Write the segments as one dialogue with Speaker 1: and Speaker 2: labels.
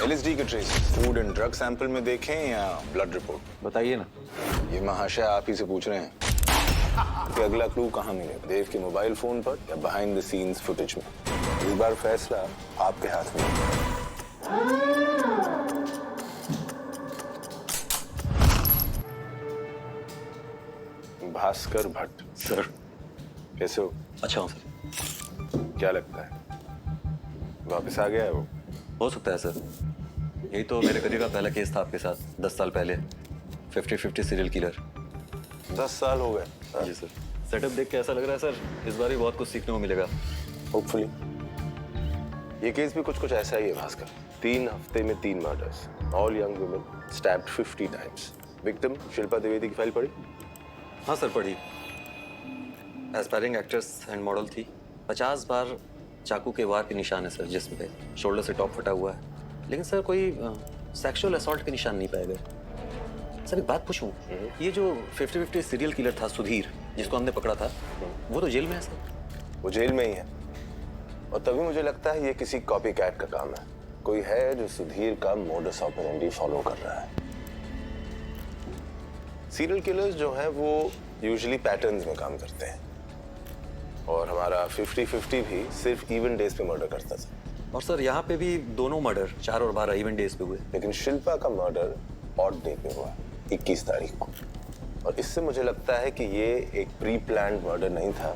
Speaker 1: LSD के trace food and drug sample में देखें या ब्लड रिपोर्ट?
Speaker 2: बताइए ना।
Speaker 1: ये महाशय आप ही से पूछ रहे हैं कि अगला क्लू कहाँ मिलेगा, देव के मोबाइल फोन पर या बिहाइंड द सीन्स फुटेज में? इस बार फैसला आपके हाथ में है। भास्कर भट्ट
Speaker 2: सर।
Speaker 1: कैसे हो?
Speaker 2: अच्छा हूँ सर।
Speaker 1: क्या लगता है वापस आ गया है वो?
Speaker 2: हो सकता है सर। यही तो मेरे करियर का पहला केस था आपके साथ 10 साल पहले। 50-50 सीरियल किलर।
Speaker 1: 10 साल हो गए।
Speaker 2: जी सर। सेटअप देख के ऐसा लग रहा है सर इस बार भी बहुत कुछ सीखने को मिलेगा।
Speaker 1: होपफुली। ये केस भी कुछ ऐसा ही है भास्कर। 3 हफ्ते में 3 murders, all young women, stabbed 50 times. Victim Shilpa Dwivedi की फाइल पढ़ी?
Speaker 2: हाँ सर पढ़ी। एस्पायरिंग एक्ट्रेस एंड मॉडल थी। 50 बार चाकू के वार के निशान है सर जिस्म पे। शोल्डर से टॉप फटा हुआ है, लेकिन सर कोई सेक्सुअल असॉल्ट के निशान नहीं पाए गए। सर एक बात पूछूं, ये जो 50-50 सीरियल किलर था सुधीर, जिसको हमने पकड़ा था, वो तो जेल में है सर।
Speaker 1: वो जेल में ही है, और तभी मुझे लगता है ये किसी कॉपी कैट का काम है। कोई है जो सुधीर का मोडस ऑपरेंडी फॉलो कर रहा है। सीरियल किलर्स जो हैं वो यूजुअली पैटर्न्स में काम करते हैं, और हमारा 50-50 भी सिर्फ इवन डेज पे मर्डर करता था।
Speaker 2: और सर यहाँ पे भी दोनों मर्डर 4 और 12 इवन डेज पे हुए।
Speaker 1: लेकिन शिल्पा का मर्डर ऑड डे पे हुआ, 21 तारीख को। और इससे मुझे लगता है कि ये एक प्री प्लान्ड मर्डर नहीं था,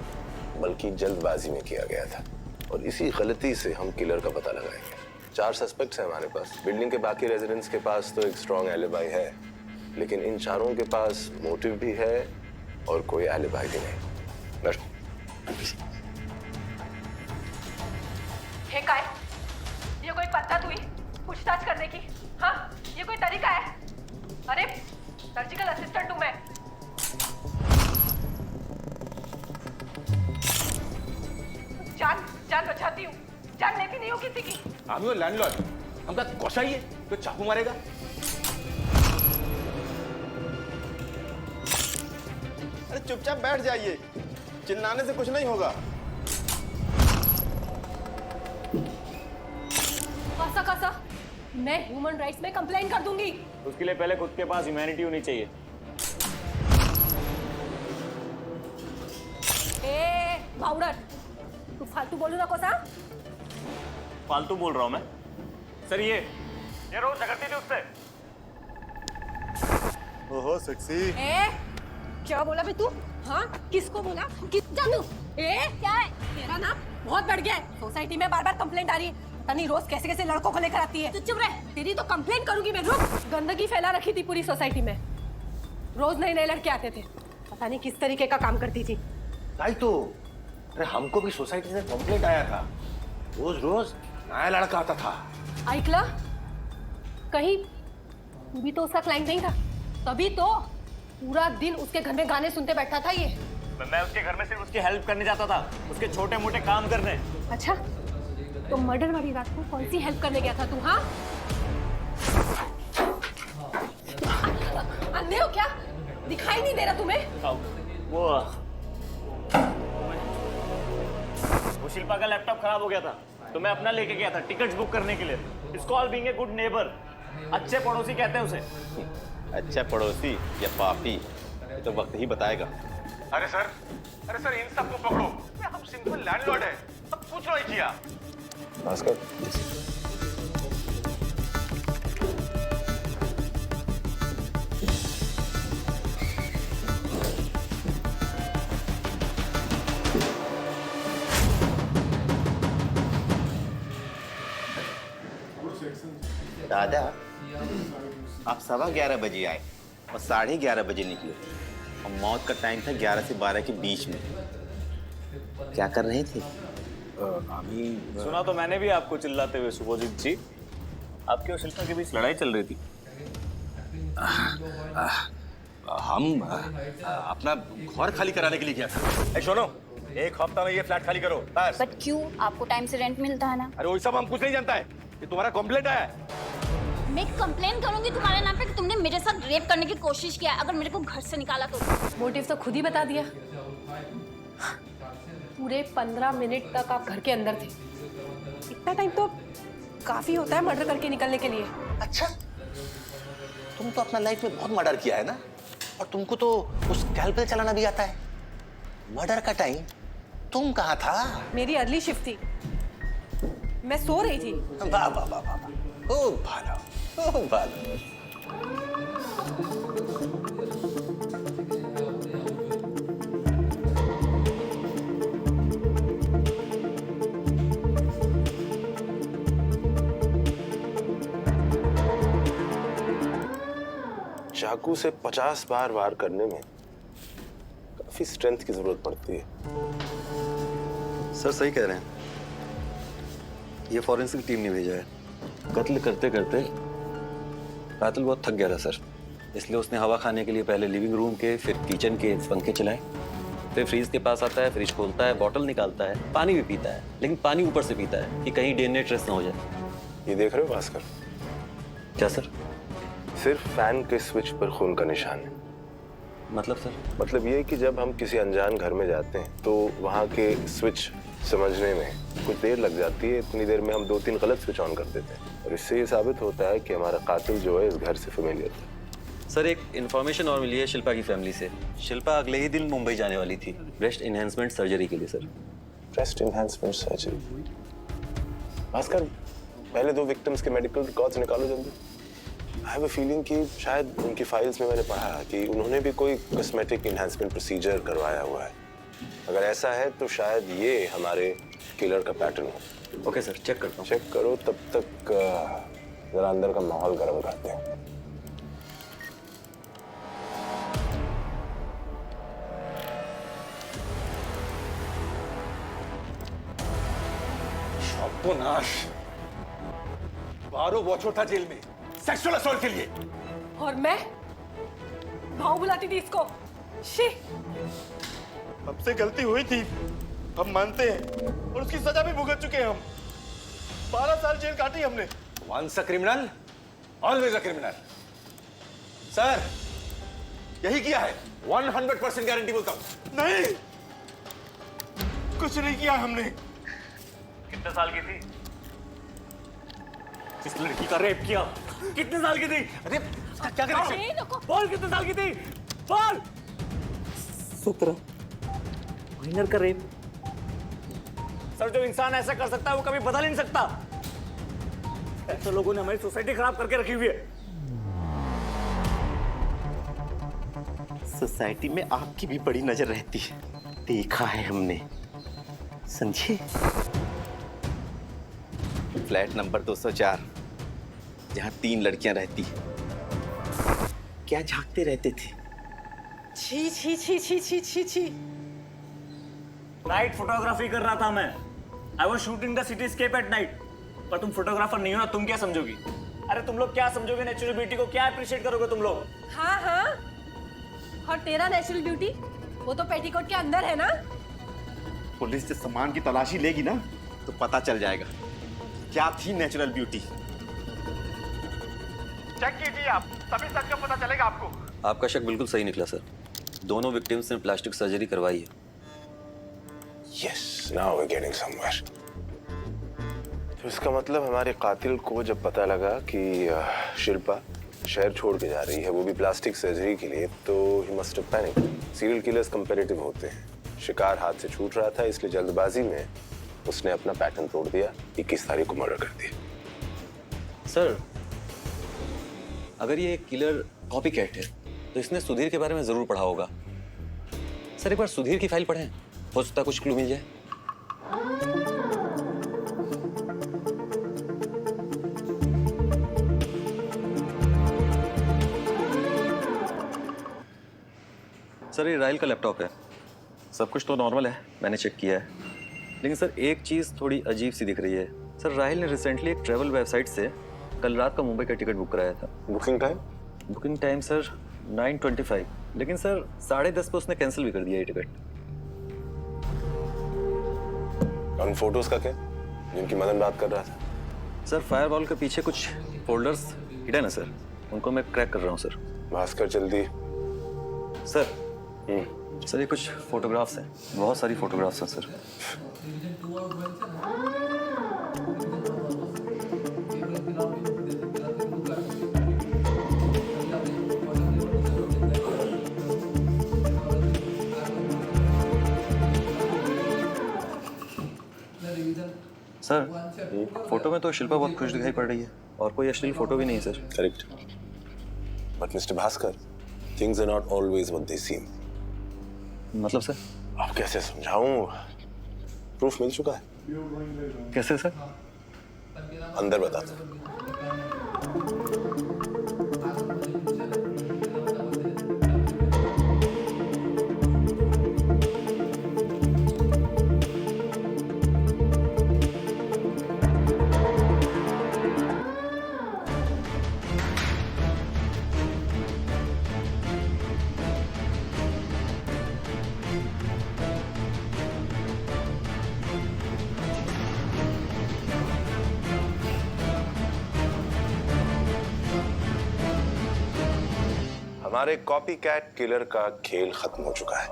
Speaker 1: बल्कि जल्दबाजी में किया गया था। और इसी गलती से हम किलर का पता लगाएंगे। 4 सस्पेक्ट्स हैं हमारे पास। बिल्डिंग के बाकी रेजिडेंट्स के पास तो एक स्ट्रॉन्ग एलिबाई है, लेकिन इन चारों के पास मोटिव भी है और कोई एलिबाई भी नहीं। बैठो।
Speaker 3: ये काय? ये कोई पद्धत हुई पूछताछ करने की? हाँ, ये कोई तरीका है? अरे सर्जिकल असिस्टेंट हूं मैं। जान बचाती हूँ, जान लेती नहीं हूँ किसी की।
Speaker 4: আমি ওর ল্যান্ডলর্ড, আমরা কষাইয়ে তো চাকু মারেगा। अरे चुपचाप बैठ जाइए, चिल्लाने से कुछ नहीं होगा।
Speaker 3: कासा मैं ह्यूमन राइट्स में कंप्लेन कर दूंगी।
Speaker 5: उसके लिए पहले खुद के पास ह्यूमैनिटी होनी चाहिए।
Speaker 3: ए बाउडर, तू फालतू बोलू ना कोसा।
Speaker 5: फालतू बोल रहा हूँ मैं? सर ये रोज झगड़ती थी उससे।
Speaker 4: ओहो सेक्सी।
Speaker 3: ए क्या बोला बे तू? हाँ किसको बोला? किस जानू? ए क्या है? तेरा नाम बहुत बढ़ गया है। सोसाइटी में बार-बार कंप्लेंट आ रही है। पता नहीं रोज कैसे लड़कों को लेकर आती है। तू चुप रह, तेरी तो कंप्लेंट करूंगी मैं। रुक, गंदगी फैला रखी थी पूरी सोसाइटी में। रोज नए लड़के आते थे, पता नहीं किस तरीके का काम करती थी।
Speaker 4: ताई तो अरे हमको भी सोसाइटी से कंप्लेंट आया था। रोज नया लड़का आता था।
Speaker 3: आइकला, कहीं तू भी तो उसका क्लाइंट नहीं था? तभी तो पूरा दिन उसके घर में गाने सुनते बैठा था ये।
Speaker 5: मैं उसके घर में सिर्फ उसकी हेल्प करने जाता था, उसके छोटे मोटे काम करने।
Speaker 3: अच्छा, तो मर्डर वाली रात को कौन सी हेल्प करने गया था तू? हाँ, अंधे हो क्या? दिखाई नहीं दे रहा तुम्हें?
Speaker 5: वो शिल्पा का लैपटॉप खराब हो गया था, तो मैं अपना लेके गया था टिकट्स बुक करने के लिए। It's called being a good neighbour. अच्छे पड़ोसी कहते हैं उसे।
Speaker 4: अच्छा पड़ोसी या पापी, ये तो वक्त ही बताएगा।
Speaker 6: अरे सर इन सबको पकड़ो। हम सिंपल लैंडलॉर्ड है, सब पूछ लो किया।
Speaker 1: भास्कर,
Speaker 4: दादा आप 11:15 बजे आए और 11:30 बजे निकले, और मौत का टाइम था 11 से 12 के बीच में। क्या कर रहे थे?
Speaker 1: अभी
Speaker 5: सुना तो मैंने भी आपको चिल्लाते हुए सुबोधित जी। आपके और शिल्पा के बीच लड़ाई चल रही थी।
Speaker 4: हम अपना घर खाली कराने के लिए गया था।
Speaker 6: सुनो, 1 हफ्ता में ये फ्लैट खाली करो बस।
Speaker 7: बट क्यों? आपको टाइम से रेंट मिलता है ना।
Speaker 6: अरे वो सब हम कुछ नहीं जानता है, ये तुम्हारा कंप्लेंट आया है।
Speaker 7: मैं कंप्लेन करूंगी तुम्हारे नाम पे कि तुमने मेरे साथ रेप करने की कोशिश किया। अगर मेरे को घर से निकाला तो।
Speaker 3: मोटिव तो खुद ही बता दिया। पूरे 15 मिनट तक आप घर के अंदर थे। इतना टाइम तो काफी होता है मर्डर करके निकलने के लिए।
Speaker 1: अच्छा, तुम तो अपना लाइफ में बहुत मर्डर किया है ना, और तुमको तो उस स्कैल्पेल चलाना भी आता है। मर्डर का टाइम तुम कहाँ था?
Speaker 3: मेरी अर्ली शिफ्ट थी, मैं सो रही थी।
Speaker 1: वाह वाह वाह वाह, ओ भालो, ओ भालो। चाकू से 50 बार वार करने में काफी स्ट्रेंथ की जरूरत पड़ती है।
Speaker 2: सर सही कह रहे हैं, ये फॉरेंसिक टीम ने भेजा है। कत्ल करते करते कातिल बहुत थक गया था सर, इसलिए उसने हवा खाने के लिए पहले लिविंग रूम के, फिर किचन के पंखे चलाए, फिर फ्रीज के पास आता है, फ्रिज खोलता है, बॉटल निकालता है, पानी भी पीता है, लेकिन पानी ऊपर से पीता है कि कहीं डे नाइट रेस्ट ना हो जाए।
Speaker 1: ये देख रहे हो भास्कर?
Speaker 2: क्या सर?
Speaker 1: सिर्फ फैन के स्विच पर खून का निशान है।
Speaker 2: मतलब सर?
Speaker 1: मतलब ये कि जब हम किसी अनजान घर में जाते हैं तो वहाँ के स्विच समझने में कुछ देर लग जाती है। इतनी देर में हम 2-3 गलत स्विच ऑन कर देते हैं, और इससे ये साबित होता है कि हमारा कातिल जो है इस घर से फेमिलियर था।
Speaker 2: सर एक इन्फॉर्मेशन और मिली है शिल्पा की फैमिली से। शिल्पा अगले ही दिन मुंबई जाने वाली थी ब्रेस्ट एनहेंसमेंट सर्जरी के लिए sir.
Speaker 1: Breast enhancement surgery? Bhaskar, पहले 2 विक्टिम्स के मेडिकल रिकॉर्ड्स निकालो जल्दी। आई हैव अ फीलिंग कि शायद उनकी फाइल्स में मैंने पढ़ा कि उन्होंने भी कोई कॉस्मेटिक एनहांसमेंट प्रोसीजर करवाया हुआ है। अगर ऐसा है तो शायद ये हमारे किलर का पैटर्न हो।
Speaker 2: ओके सर, चेक करता हूँ।
Speaker 1: चेक करो, तब तक जरा अंदर का माहौल गर्म करते हैं।
Speaker 6: সর্বনাশ, 12 বছর था जेल में सेक्सुअल असॉल्ट के लिए।
Speaker 3: और मैं भाव बुलाती थी इसको। शी,
Speaker 6: हमसे गलती हुई थी, हम मानते हैं, और उसकी सजा भी भुगत चुके हैं हम। 12 साल जेल काटी हमने।
Speaker 8: Once a criminal, always a criminal. Sir, यही किया है, 100% गारंटी बोलता हूँ।
Speaker 6: नहीं, कुछ नहीं किया हमने।
Speaker 5: कितने साल की थी? इस लड़की का रेप किया। कितने साल की थी?
Speaker 8: अरे क्या कर रहे
Speaker 3: नहीं, रुको।
Speaker 5: बोल कितने साल की थी? बोल। 17 माइनर का रेप। सर, जो इंसान ऐसा कर सकता है वो कभी बदल नहीं सकता। ऐसे लोगों ने हमारी सोसाइटी खराब करके रखी हुई है।
Speaker 4: सोसाइटी में आपकी भी बड़ी नजर रहती है, देखा है हमने, समझे? फ्लैट नंबर 204, जहां 3 लड़कियां रहती हैं, क्या झांकते रहते थे?
Speaker 3: छी छी छी छी छी छी छी।
Speaker 5: नाइट फोटोग्राफी कर रहा था मैं। I was shooting the cityscape at night. पर तुम फोटोग्राफर नहीं हो ना, तुम क्या समझोगी? अरे तुम लोग क्या समझोगे नेचुरल ब्यूटी को? क्या अप्रिशिएट करोगे तुम लोग?
Speaker 3: हाँ हाँ, और तेरा नेचुरल ब्यूटी वो तो पेटीकोट के अंदर है ना।
Speaker 4: पुलिस से सामान की तलाशी लेगी ना तो पता चल जाएगा क्या थी नेचुरल ब्यूटी।
Speaker 6: चेक कीजिए आप, तभी सच का पता चलेगा आपको।
Speaker 2: आपका शक बिल्कुल सही निकला सर। दोनों विक्टिम्स ने प्लास्टिक सर्जरी करवाई है।
Speaker 1: Yes, now we're getting somewhere. तो इसका मतलब हमारे कातिल को जब पता लगा कि शिल्पा शहर छोड़ के जा रही है, वो भी प्लास्टिक सर्जरी के लिए, तो he must have panic. Serial killers comparative होते हैं। शिकार हाथ से छूट रहा था, इसलिए जल्दबाजी में उसने अपना पैटर्न तोड़ दिया, 21 तारीख को मर्डर कर दिया।
Speaker 2: सर अगर ये किलर कॉपी कैट है तो इसने सुधीर के बारे में जरूर पढ़ा होगा। सर एक बार सुधीर की फाइल पढ़ें, हो सकता है कुछ क्लू मिल जाए। सर ये राहिल का लैपटॉप है, सब कुछ तो नॉर्मल है, मैंने चेक किया है, लेकिन सर एक चीज़ थोड़ी अजीब सी दिख रही है। सर राहिल ने रिसेंटली एक ट्रैवल वेबसाइट से कल रात का मुंबई का टिकट बुक कराया था।
Speaker 1: Booking time?
Speaker 2: Booking time sir 9:25, लेकिन सर 10:30 पे उसने कैंसिल भी कर दिया ये टिकट।
Speaker 1: उन फोटोज का क्या, जिनकी मदन बात कर रहा था?
Speaker 2: सर फायरवॉल के पीछे कुछ फोल्डर्स हिडन है सर, उनको मैं क्रैक कर रहा हूँ सर।
Speaker 1: भास्कर जल्दी।
Speaker 2: सर सर ये कुछ फोटोग्राफ्स हैं, बहुत सारी फोटोग्राफ्स हैं सर। सर फोटो में तो शिल्पा बहुत खुश दिखाई पड़ रही है और कोई अश्लील फोटो भी नहीं है sir.
Speaker 1: Correct. But mister Bhaskar, things are not always what they seem.
Speaker 2: मतलब सर?
Speaker 1: अब कैसे समझाऊं? प्रूफ मिल चुका है।
Speaker 2: कैसे सर?
Speaker 1: अंदर बताता हूं। हमारे कॉपी कैट किलर का खेल खत्म हो चुका है।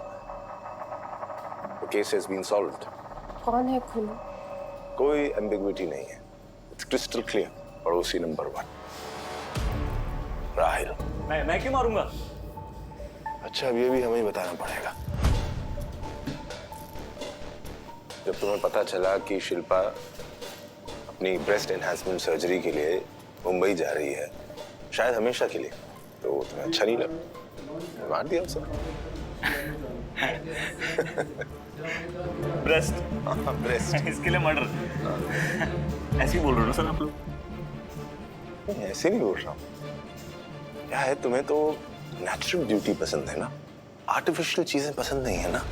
Speaker 1: The case has been solved.
Speaker 3: कौन है खूनी?
Speaker 1: कोई एम्बिग्विटी नहीं है। It's crystal clear. पड़ोसी नंबर 1 राहिल।
Speaker 5: मैं क्यों मारूंगा?
Speaker 1: अच्छा, अब ये भी हमें ही बताना पड़ेगा। जब तुम्हें पता चला कि शिल्पा अपनी ब्रेस्ट एनहांसमेंट सर्जरी के लिए मुंबई जा रही है, शायद हमेशा के लिए, तो तुम्हें अच्छा नहीं लगा, मार दिया उसे।
Speaker 5: ब्रेस्ट?
Speaker 1: ब्रेस्ट
Speaker 5: इसके लिए मर्डर? ऐसे ही बोल रहे हो ना सर आप लोग?
Speaker 1: ऐसे नहीं बोल रहा हूँ। क्या है, तुम्हें तो नेचुरल ब्यूटी पसंद है ना, आर्टिफिशियल चीजें पसंद नहीं है ना।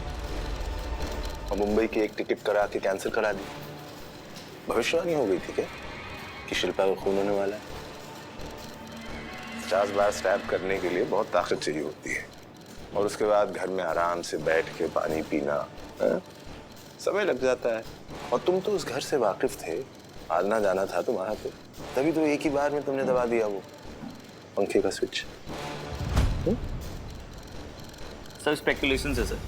Speaker 1: और मुंबई की एक टिकट करा के कैंसिल करा दी। भविष्यवाणी हो गई थी क्या कि शिल्पा का खून होने वाला है? 50 बार स्टैब करने के लिए बहुत ताकत चाहिए होती है, और उसके बाद घर में आराम से बैठ के पानी पीना समय लग जाता है। और तुम तो उस घर से वाकिफ थे, आना जाना था तुम्हारा, तो तभी तो एक ही बार में तुमने दबा दिया वो पंखे का स्विच।
Speaker 5: सर स्पेकुलेशन है सर,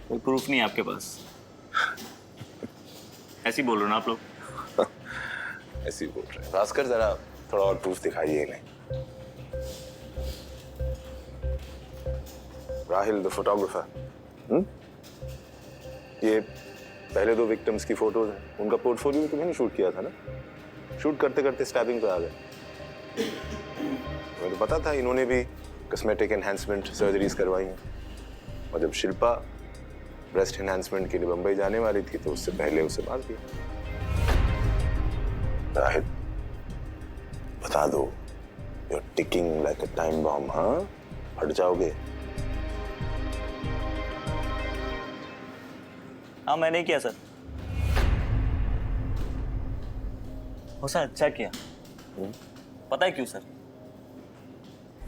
Speaker 5: कोई प्रूफ नहीं है आपके पास। ऐसे ही बोल रहे हो ना आप लोग?
Speaker 1: ऐसे ही बोल रहे हैं। भास्कर, जरा थोड़ा और प्रूफ दिखाइए इन्हें। राहिल द फोटोग्राफर, ये पहले 2 विक्टिम्स की फोटोज हैं। उनका पोर्टफोलियो भी तुम्हें शूट किया था ना? शूट करते करते स्टैबिंग पे आ गए। तुम्हें तो पता था इन्होंने भी कॉस्मेटिक एनहांसमेंट सर्जरीज करवाई हैं। और जब शिल्पा ब्रेस्ट एनहांसमेंट के लिए मुंबई जाने वाली थी, तो उससे पहले उसे मार दिया। राहिल, बता दो, you're ticking like a time bomb, हाँ? फट जाओगे।
Speaker 5: हाँ, मैंने किया सर। हो सर अच्छा किया। पता है क्यों सर?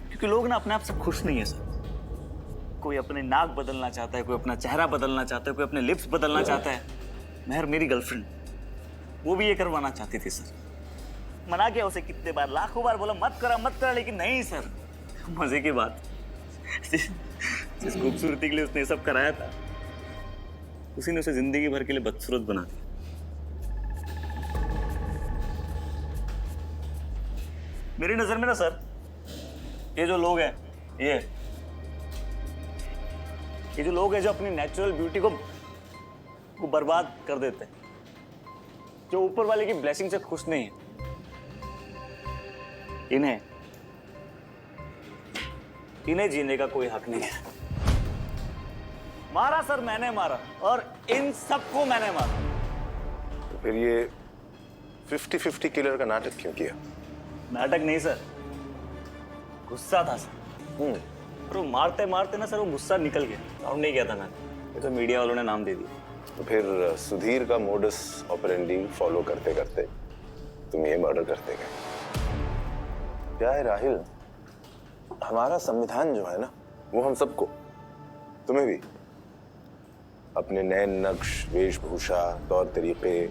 Speaker 5: क्योंकि लोग ना अपने आप से खुश नहीं है सर। कोई अपने नाक बदलना चाहता है, कोई अपना चेहरा बदलना चाहता है, कोई अपने लिप्स बदलना चाहता है। मेहर मेरी गर्लफ्रेंड, वो भी ये करवाना चाहती थी सर। मना किया उसे कितने बार, लाखों बार बोला मत करा, लेकिन नहीं सर। मजे की बात, जिस खूबसूरती के लिए उसने सब कराया था, उसी ने उसे जिंदगी भर के लिए बदसूरत बना दिया। मेरी नजर में ना सर, ये जो लोग हैं, ये जो लोग हैं जो अपनी नेचुरल ब्यूटी को बर्बाद कर देते हैं, जो ऊपर वाले की ब्लेसिंग से खुश नहीं है, इन्हें जीने का कोई हक नहीं है। मारा सर, मैंने मारा, और इन सबको मैंने मारा।
Speaker 1: तो फिर ये 50-50 किलर का नाटक क्यों किया?
Speaker 5: नाटक नहीं सर, गुस्सा था सर। और वो मारते मारते ना सर, वो गुस्सा निकल गया। काउंट नहीं किया था मैंने, ये तो मीडिया वालों ने नाम दे दिया।
Speaker 1: तो फिर सुधीर का मोडस ऑपरेंडी फॉलो करते करते तुम ये मर्डर करते गए। क्या है राहिल, हमारा संविधान जो है ना, वो हम सबको, तुम्हें भी, अपने नए नक्श, वेशभूषा, तौर तरीके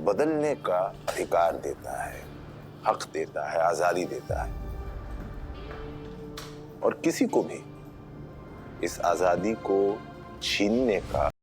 Speaker 1: बदलने का अधिकार देता है, हक देता है, आजादी देता है। और किसी को भी इस आजादी को छीनने का